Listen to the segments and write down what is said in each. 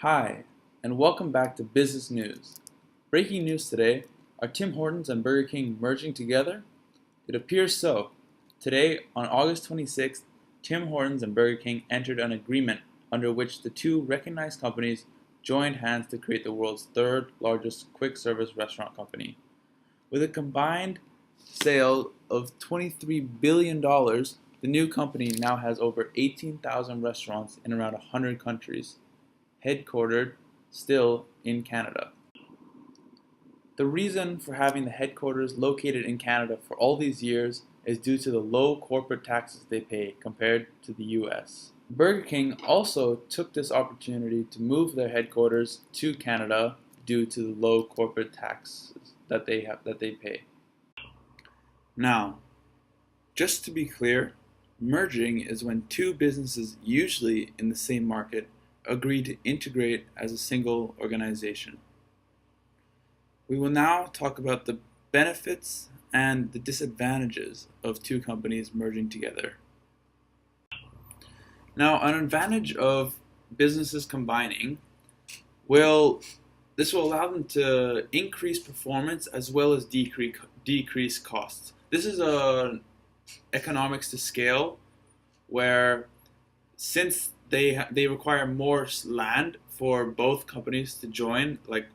Hi, and welcome back to Business News. Breaking news today, are Tim Hortons and Burger King merging together? It appears so. Today, on August 26th, Tim Hortons and Burger King entered an agreement under which the two recognized companies joined hands to create the world's third largest quick service restaurant company. With a combined sale of $23 billion, the new company now has over 18,000 restaurants in around 100 countries, headquartered still in Canada. The reason for having the headquarters located in Canada for all these years is due to the low corporate taxes they pay compared to the US. Burger King also took this opportunity to move their headquarters to Canada due to the low corporate taxes that they pay. Now, just to be clear, merging is when two businesses usually in the same market agree to integrate as a single organization. We will now talk about the benefits and the disadvantages of two companies merging together. Now, an advantage of businesses combining this will allow them to increase performance as well as decrease costs. This is a economics to scale where since they require more land for both companies to join, like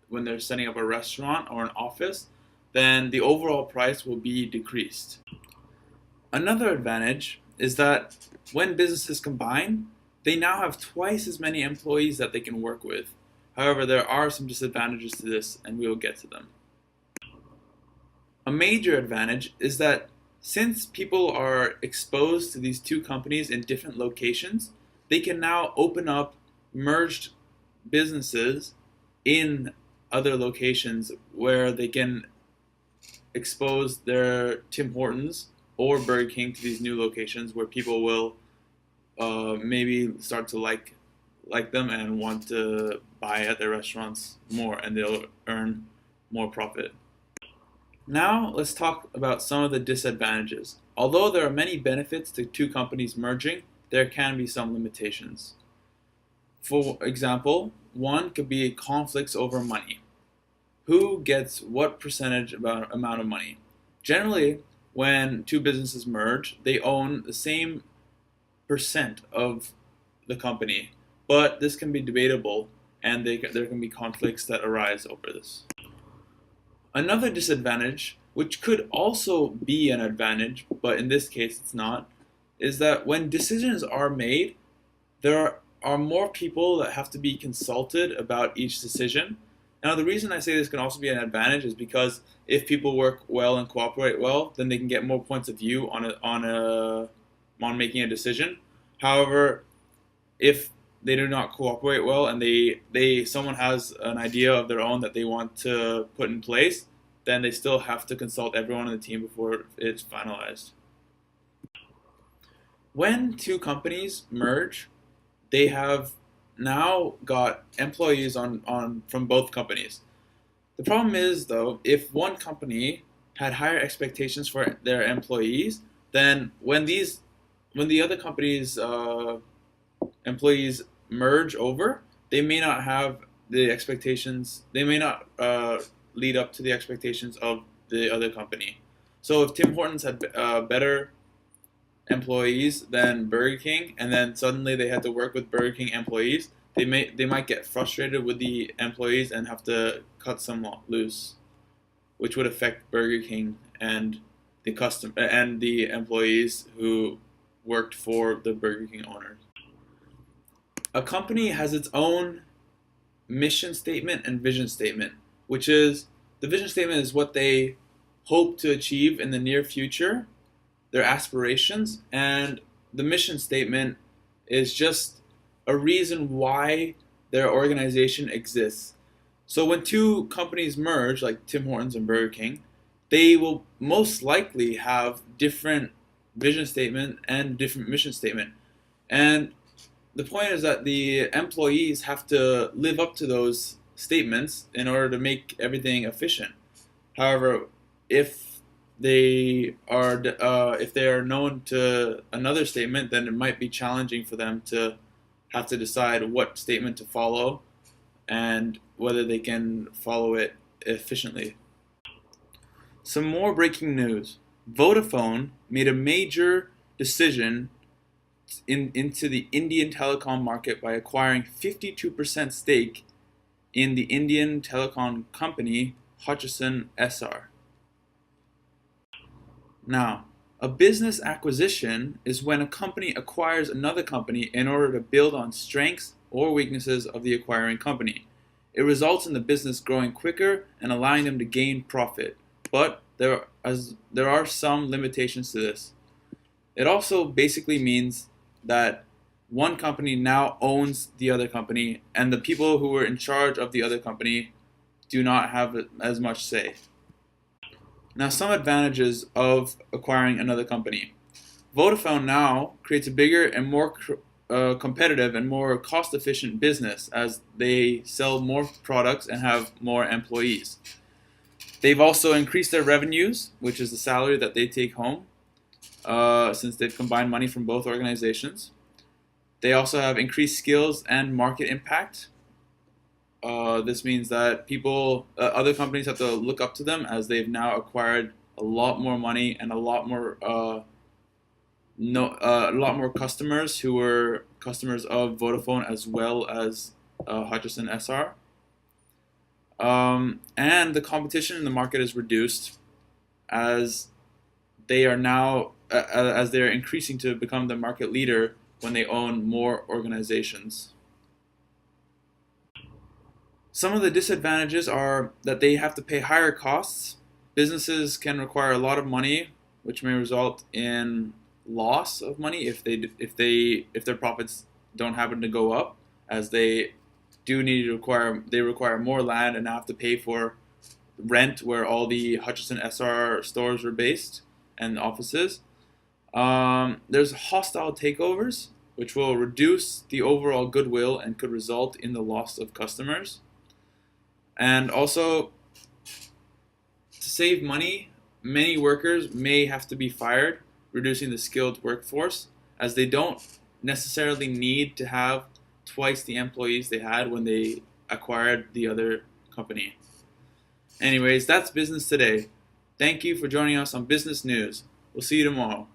when they're setting up a restaurant or an office, then the overall price will be decreased. Another advantage is that when businesses combine, they now have twice as many employees that they can work with. However, there are some disadvantages to this, and we will get to them. A major advantage is that since people are exposed to these two companies in different locations, they can now open up merged businesses in other locations where they can expose their Tim Hortons or Burger King to these new locations where people will maybe start to like them and want to buy at their restaurants more, and they'll earn more profit. Now let's talk about some of the disadvantages. Although there are many benefits to two companies merging, there can be some limitations. For example, one could be conflicts over money. Who gets what percentage amount of money? Generally, when two businesses merge, they own the same percent of the company, but this can be debatable, and there can be conflicts that arise over this. Another disadvantage, which could also be an advantage, but in this case it's not, is that when decisions are made, there are more people that have to be consulted about each decision. Now, the reason I say this can also be an advantage is because if people work well and cooperate well, then they can get more points of view on making a decision. However, if they do not cooperate well and someone has an idea of their own that they want to put in place, then they still have to consult everyone on the team before it's finalized. When two companies merge, they have now got employees from both companies. The problem is, though, if one company had higher expectations for their employees, then when the other company's employees merge over, they may not have the expectations. They may not lead up to the expectations of the other company. So if Tim Hortons had better employees than Burger King, and then suddenly they had to work with Burger King employees, they might get frustrated with the employees and have to cut some loose, which would affect Burger King and the employees who worked for the Burger King owners. A company has its own mission statement and vision statement, which is the vision statement is what they hope to achieve in the near future, their aspirations, and the mission statement is just a reason why their organization exists. So when two companies merge, like Tim Hortons and Burger King, they will most likely have different vision statement and different mission statement. And the point is that the employees have to live up to those statements in order to make everything efficient. However, if they are known to another statement, then it might be challenging for them to have to decide what statement to follow and whether they can follow it efficiently. Some more breaking news. Vodafone made a major decision into the Indian telecom market by acquiring 52% stake in the Indian telecom company Hutchison SR. Now, a business acquisition is when a company acquires another company in order to build on strengths or weaknesses of the acquiring company. It results in the business growing quicker and allowing them to gain profit, but there are some limitations to this. It also basically means that one company now owns the other company, and the people who were in charge of the other company do not have as much say. Now, some advantages of acquiring another company. Vodafone now creates a bigger and more competitive and more cost-efficient business as they sell more products and have more employees. They've also increased their revenues, which is the salary that they take home, since they've combined money from both organizations. They also have increased skills and market impact. This means that other companies have to look up to them as they've now acquired a lot more money and a lot more customers who were customers of Vodafone as well as Hutchison SR. And the competition in the market is reduced as they are now as they are increasing to become the market leader when they own more organizations. Some of the disadvantages are that they have to pay higher costs. Businesses can require a lot of money, which may result in loss of money if their profits don't happen to go up, as they require more land and have to pay for rent where all the Hutchison SR stores were based and offices. There's hostile takeovers, which will reduce the overall goodwill and could result in the loss of customers. And also, to save money, many workers may have to be fired, reducing the skilled workforce, as they don't necessarily need to have twice the employees they had when they acquired the other company. Anyways, that's business today. Thank you for joining us on Business News. We'll see you tomorrow.